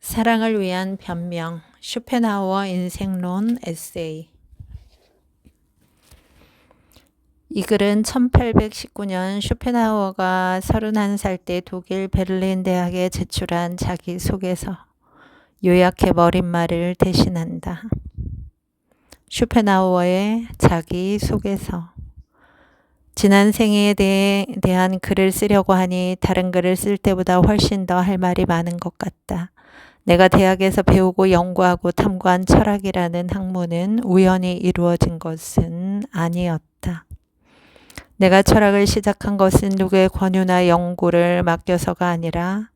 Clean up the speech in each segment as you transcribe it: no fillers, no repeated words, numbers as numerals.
사랑을 위한 변명, 쇼펜하우어 인생론 에세이. 이 글은 1819년 쇼펜하우어가 31살 때 독일 베를린 대학에 제출한 자기 소개서, 요약해 머릿말을 대신한다. 쇼펜하우어의 자기 소개서. 지난 생애에 대한 글을 쓰려고 하니 다른 글을 쓸 때보다 훨씬 더 할 말이 많은 것 같다. 내가 대학에서 배우고 연구하고 탐구한 철학이라는 학문은 우연히 이루어진 것은 아니었다. 내가 철학을 시작한 것은 누구의 권유나 연구를 맡겨서가 아니라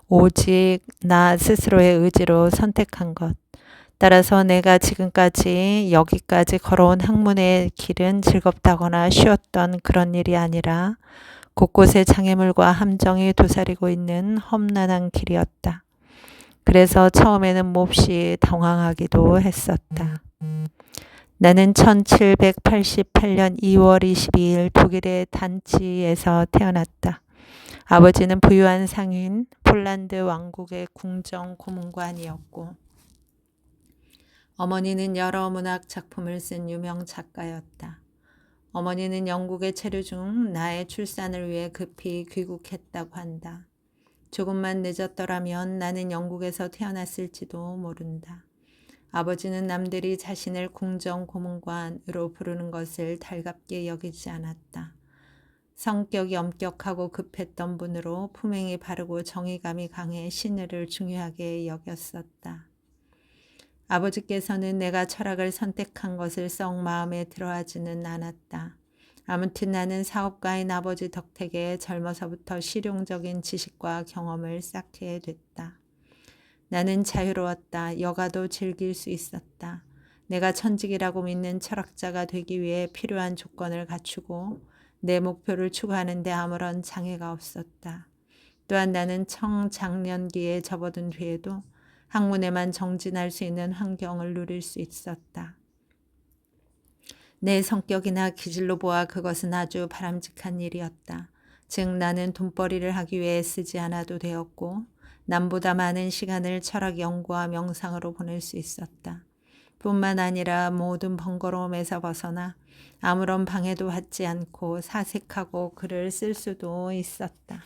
오직 나 스스로의 의지로 선택한 것. 따라서 내가 지금까지 여기까지 걸어온 학문의 길은 즐겁다거나 쉬웠던 그런 일이 아니라 곳곳에 장애물과 함정이 도사리고 있는 험난한 길이었다. 그래서 처음에는 몹시 당황하기도 했었다. 나는 1788년 2월 22일 독일의 단지에서 태어났다. 아버지는 부유한 상인, 폴란드 왕국의 궁정 고문관이었고, 어머니는 여러 문학 작품을 쓴 유명 작가였다. 어머니는 영국에 체류 중 나의 출산을 위해 급히 귀국했다고 한다. 조금만 늦었더라면 나는 영국에서 태어났을지도 모른다. 아버지는 남들이 자신을 궁정 고문관으로 부르는 것을 달갑게 여기지 않았다. 성격이 엄격하고 급했던 분으로 품행이 바르고 정의감이 강해 신의를 중요하게 여겼었다. 아버지께서는 내가 철학을 선택한 것을 썩 마음에 들어하지는 않았다. 아무튼 나는 사업가인 아버지 덕택에 젊어서부터 실용적인 지식과 경험을 쌓게 됐다. 나는 자유로웠다. 여가도 즐길 수 있었다. 내가 천직이라고 믿는 철학자가 되기 위해 필요한 조건을 갖추고 내 목표를 추구하는 데 아무런 장애가 없었다. 또한 나는 청장년기에 접어든 뒤에도 학문에만 정진할 수 있는 환경을 누릴 수 있었다. 내 성격이나 기질로 보아 그것은 아주 바람직한 일이었다. 즉 나는 돈벌이를 하기 위해 쓰지 않아도 되었고 남보다 많은 시간을 철학 연구와 명상으로 보낼 수 있었다. 뿐만 아니라 모든 번거로움에서 벗어나 아무런 방해도 받지 않고 사색하고 글을 쓸 수도 있었다.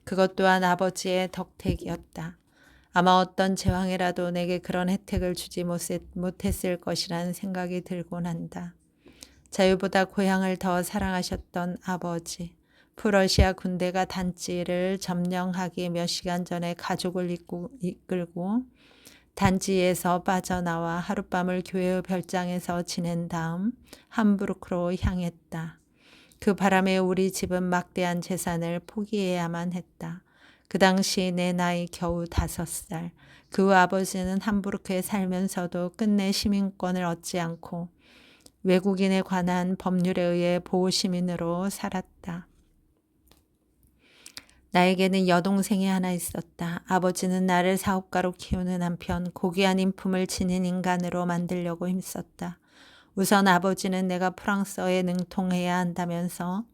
그것 또한 아버지의 덕택이었다. 아마 어떤 제왕이라도 내게 그런 혜택을 주지 못했을 것이라는 생각이 들곤 한다. 자유보다 고향을 더 사랑하셨던 아버지. 프러시아 군대가 단지를 점령하기 몇 시간 전에 가족을 이끌고 단지에서 빠져나와 하룻밤을 교회의 별장에서 지낸 다음 함부르크로 향했다. 그 바람에 우리 집은 막대한 재산을 포기해야만 했다. 그 당시 내 나이 겨우 5살. 그 아버지는 함부르크에 살면서도 끝내 시민권을 얻지 않고 외국인에 관한 법률에 의해 보호시민으로 살았다. 나에게는 여동생이 하나 있었다. 아버지는 나를 사업가로 키우는 한편 고귀한 인품을 지닌 인간으로 만들려고 힘썼다. 우선 아버지는 내가 프랑스어에 능통해야 한다면서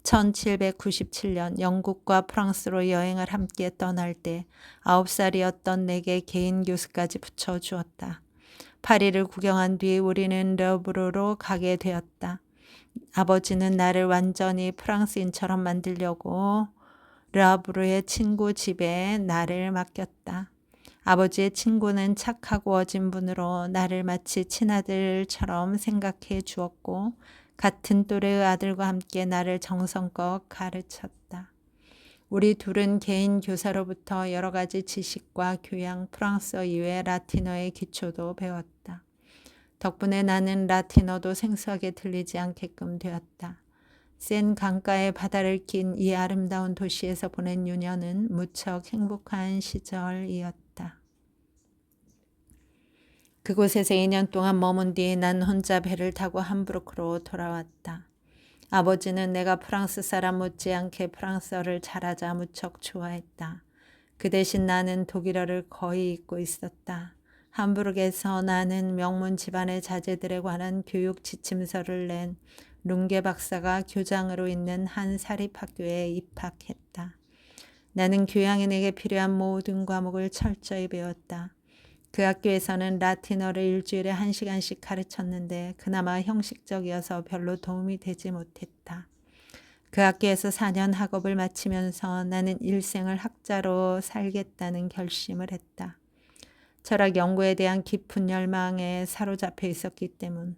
1797년 영국과 프랑스로 여행을 함께 떠날 때 9살이었던 내게 개인 교수까지 붙여주었다. 파리를 구경한 뒤 우리는 르브르로 가게 되었다. 아버지는 나를 완전히 프랑스인처럼 만들려고 르브르의 친구 집에 나를 맡겼다. 아버지의 친구는 착하고 어진 분으로 나를 마치 친아들처럼 생각해 주었고 같은 또래의 아들과 함께 나를 정성껏 가르쳤다. 우리 둘은 개인 교사로부터 여러 가지 지식과 교양, 프랑스어 이외 라틴어의 기초도 배웠다. 덕분에 나는 라틴어도 생소하게 들리지 않게끔 되었다. 센 강가의 바다를 낀 이 아름다운 도시에서 보낸 유년은 무척 행복한 시절이었다. 그곳에서 2년 동안 머문 뒤 난 혼자 배를 타고 함부르크로 돌아왔다. 아버지는 내가 프랑스 사람 못지않게 프랑스어를 잘하자 무척 좋아했다. 그 대신 나는 독일어를 거의 잊고 있었다. 함부르크에서 나는 명문 집안의 자제들에 관한 교육 지침서를 낸 룽게 박사가 교장으로 있는 한 사립학교에 입학했다. 나는 교양인에게 필요한 모든 과목을 철저히 배웠다. 그 학교에서는 라틴어를 일주일에 1시간씩 가르쳤는데 그나마 형식적이어서 별로 도움이 되지 못했다. 그 학교에서 4년 학업을 마치면서 나는 일생을 학자로 살겠다는 결심을 했다. 철학 연구에 대한 깊은 열망에 사로잡혀 있었기 때문.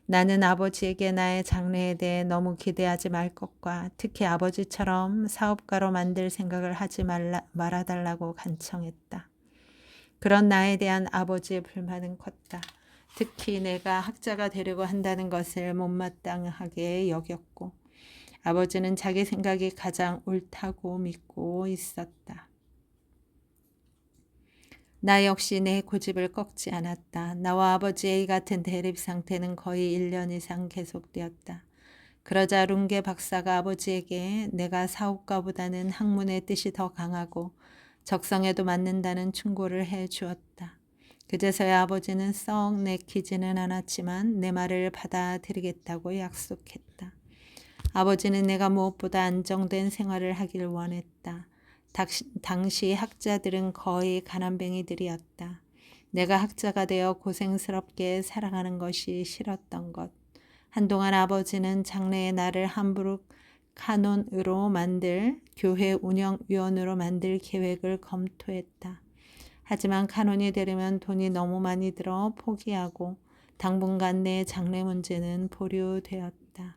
나는 아버지에게 나의 장래에 대해 너무 기대하지 말 것과 특히 아버지처럼 사업가로 만들 생각을 하지 말아달라고 간청했다. 그런 나에 대한 아버지의 불만은 컸다. 특히 내가 학자가 되려고 한다는 것을 못마땅하게 여겼고 아버지는 자기 생각이 가장 옳다고 믿고 있었다. 나 역시 내 고집을 꺾지 않았다. 나와 아버지의 같은 대립 상태는 거의 1년 이상 계속되었다. 그러자 룽게 박사가 아버지에게 내가 사업가보다는 학문의 뜻이 더 강하고 적성에도 맞는다는 충고를 해 주었다. 그제서야 아버지는 썩 내키지는 않았지만 내 말을 받아들이겠다고 약속했다. 아버지는 내가 무엇보다 안정된 생활을 하길 원했다. 당시 학자들은 거의 가난뱅이들이었다. 내가 학자가 되어 고생스럽게 살아가는 것이 싫었던 것. 한동안 아버지는 장래에 나를 함부르크 카논으로 만들 교회 운영위원으로 만들 계획을 검토했다. 하지만 카논이 되려면 돈이 너무 많이 들어 포기하고 당분간 내 장래 문제는 보류되었다.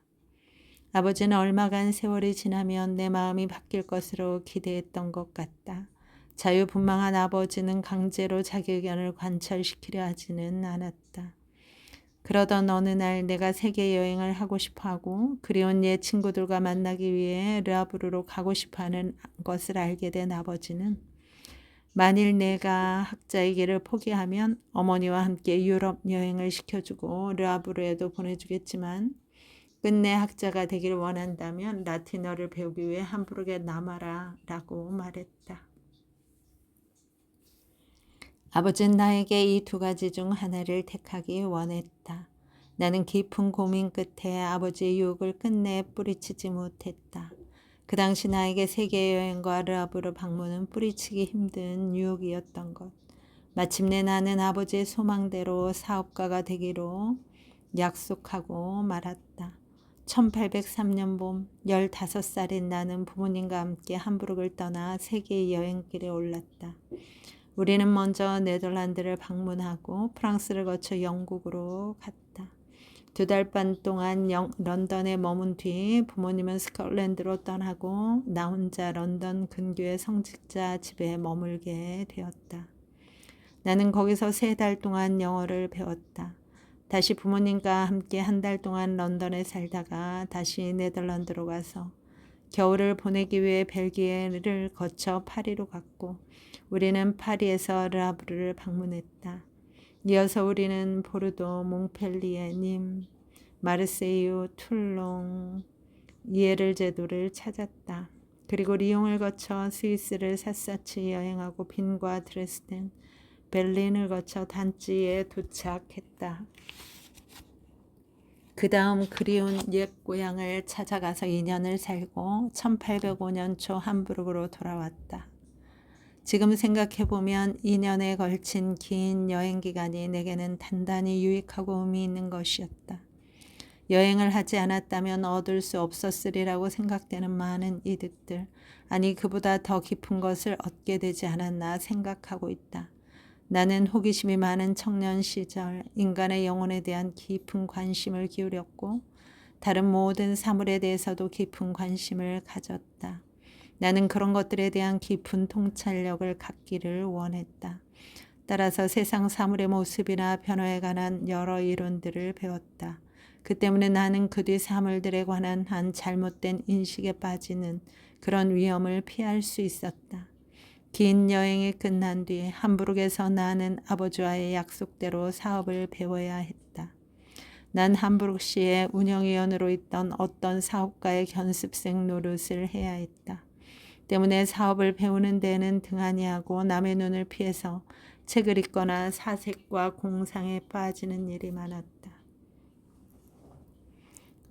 아버지는 얼마간 세월이 지나면 내 마음이 바뀔 것으로 기대했던 것 같다. 자유분방한 아버지는 강제로 자기 의견을 관철시키려 하지는 않았다. 그러던 어느 날 내가 세계 여행을 하고 싶어하고 그리운 옛 친구들과 만나기 위해 르하브르로 가고 싶어하는 것을 알게 된 아버지는 만일 내가 학자의 길을 포기하면 어머니와 함께 유럽 여행을 시켜주고 르하브르에도 보내주겠지만 끝내 학자가 되길 원한다면 라틴어를 배우기 위해 함부르크에 남아라 라고 말했다. 아버지는 나에게 이 두 가지 중 하나를 택하기 원했다. 나는 깊은 고민 끝에 아버지의 유혹을 끝내 뿌리치지 못했다. 그 당시 나에게 세계여행과 르하브르 방문은 뿌리치기 힘든 유혹이었던 것. 마침내 나는 아버지의 소망대로 사업가가 되기로 약속하고 말았다. 1803년 봄 15살인 나는 부모님과 함께 함부르크를 떠나 세계 여행길에 올랐다. 우리는 먼저 네덜란드를 방문하고 프랑스를 거쳐 영국으로 갔다. 2달 반 동안 런던에 머문 뒤 부모님은 스코틀랜드로 떠나고 나 혼자 런던 근교의 성직자 집에 머물게 되었다. 나는 거기서 3달 동안 영어를 배웠다. 다시 부모님과 함께 1달 동안 런던에 살다가 다시 네덜란드로 가서 겨울을 보내기 위해 벨기에를 거쳐 파리로 갔고 우리는 파리에서 르하브르를 방문했다. 이어서 우리는 보르도, 몽펠리에, 님, 마르세유, 툴롱, 이에를제도를 찾았다. 그리고 리옹을 거쳐 스위스를 샅샅이 여행하고 빈과 드레스덴, 베를린을 거쳐 단지에 도착했다. 그 다음 그리운 옛 고향을 찾아가서 2년을 살고 1805년 초 함부르크로 돌아왔다. 지금 생각해보면 2년에 걸친 긴 여행기간이 내게는 단단히 유익하고 의미 있는 것이었다. 여행을 하지 않았다면 얻을 수 없었으리라고 생각되는 많은 이득들, 아니 그보다 더 깊은 것을 얻게 되지 않았나 생각하고 있다. 나는 호기심이 많은 청년 시절 인간의 영혼에 대한 깊은 관심을 기울였고 다른 모든 사물에 대해서도 깊은 관심을 가졌다. 나는 그런 것들에 대한 깊은 통찰력을 갖기를 원했다. 따라서 세상 사물의 모습이나 변화에 관한 여러 이론들을 배웠다. 그 때문에 나는 그 뒤 사물들에 관한 한 잘못된 인식에 빠지는 그런 위험을 피할 수 있었다. 긴 여행이 끝난 뒤 함부르크에서 나는 아버지와의 약속대로 사업을 배워야 했다. 난 함부르크시의 운영위원으로 있던 어떤 사업가의 견습생 노릇을 해야 했다. 때문에 사업을 배우는 데에는 등한히 하고 남의 눈을 피해서 책을 읽거나 사색과 공상에 빠지는 일이 많았다.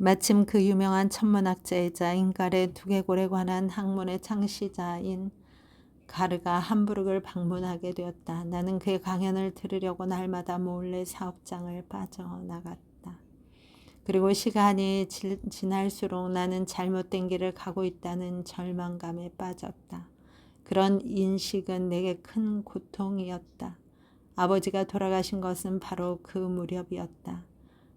마침 그 유명한 천문학자이자 인갈의 두개골에 관한 학문의 창시자인 가르가 함부르크를 방문하게 되었다. 나는 그의 강연을 들으려고 날마다 몰래 사업장을 빠져나갔다. 그리고 시간이 지날수록 나는 잘못된 길을 가고 있다는 절망감에 빠졌다. 그런 인식은 내게 큰 고통이었다. 아버지가 돌아가신 것은 바로 그 무렵이었다.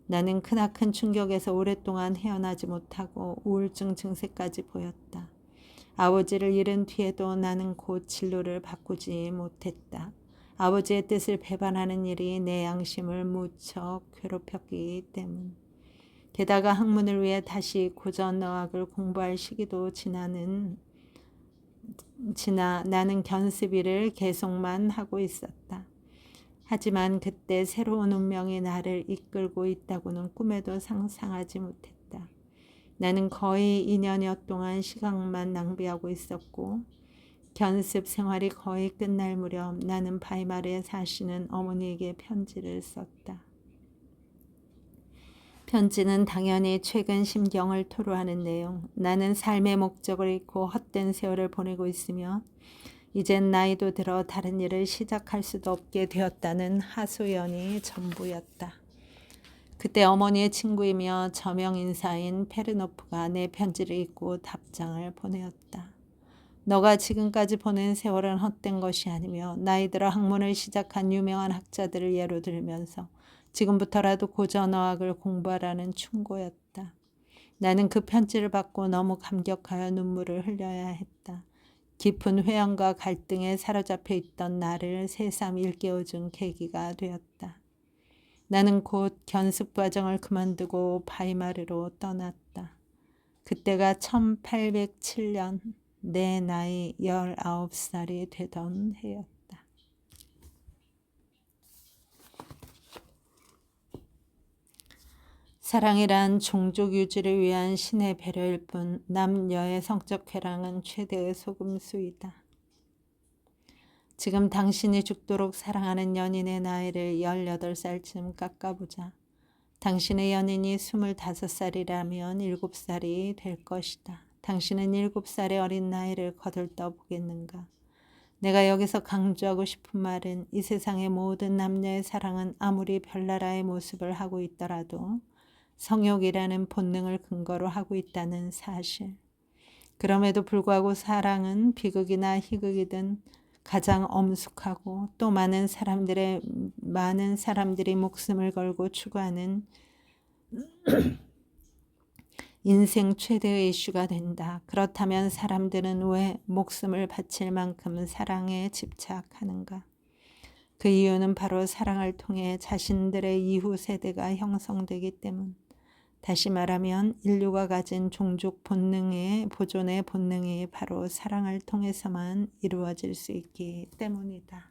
나는 크나큰 충격에서 오랫동안 헤어나지 못하고 우울증 증세까지 보였다. 아버지를 잃은 뒤에도 나는 곧 진로를 바꾸지 못했다. 아버지의 뜻을 배반하는 일이 내 양심을 무척 괴롭혔기 때문. 게다가 학문을 위해 다시 고전어학을 공부할 시기도 지나 나는 견습일을 계속만 하고 있었다. 하지만 그때 새로운 운명이 나를 이끌고 있다고는 꿈에도 상상하지 못했다. 나는 거의 2년여 동안 시간만 낭비하고 있었고 견습 생활이 거의 끝날 무렵 나는 바이마르에 사시는 어머니에게 편지를 썼다. 편지는 당연히 최근 심경을 토로하는 내용. 나는 삶의 목적을 잃고 헛된 세월을 보내고 있으며 이젠 나이도 들어 다른 일을 시작할 수도 없게 되었다는 하소연이 전부였다. 그때 어머니의 친구이며 저명 인사인 페르노프가 내 편지를 읽고 답장을 보내었다. 너가 지금까지 보낸 세월은 헛된 것이 아니며 나이 들어 학문을 시작한 유명한 학자들을 예로 들면서 지금부터라도 고전어학을 공부하라는 충고였다. 나는 그 편지를 받고 너무 감격하여 눈물을 흘려야 했다. 깊은 회한과 갈등에 사로잡혀 있던 나를 새삼 일깨워준 계기가 되었다. 나는 곧 견습 과정을 그만두고 바이마르로 떠났다. 그때가 1807년 내 나이 19살이 되던 해였다. 사랑이란 종족 유지를 위한 신의 배려일 뿐 남녀의 성적 쾌락은 최대의 속임수이다. 지금 당신이 죽도록 사랑하는 연인의 나이를 18살쯤 깎아보자. 당신의 연인이 25살이라면 7살이 될 것이다. 당신은 7살의 어린 나이를 거들떠 보겠는가? 내가 여기서 강조하고 싶은 말은 이 세상의 모든 남녀의 사랑은 아무리 별나라의 모습을 하고 있더라도 성욕이라는 본능을 근거로 하고 있다는 사실. 그럼에도 불구하고 사랑은 비극이나 희극이든 가장 엄숙하고 또 많은 사람들이 목숨을 걸고 추구하는 인생 최대의 이슈가 된다. 그렇다면 사람들은 왜 목숨을 바칠 만큼 사랑에 집착하는가? 그 이유는 바로 사랑을 통해 자신들의 이후 세대가 형성되기 때문. 다시 말하면 인류가 가진 종족 본능의 보존의 본능이 바로 사랑을 통해서만 이루어질 수 있기 때문이다.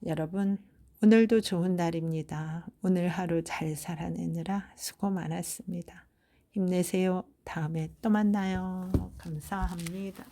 여러분, 오늘도 좋은 날입니다. 오늘 하루 잘 살아내느라 수고 많았습니다. 힘내세요. 다음에 또 만나요. 감사합니다.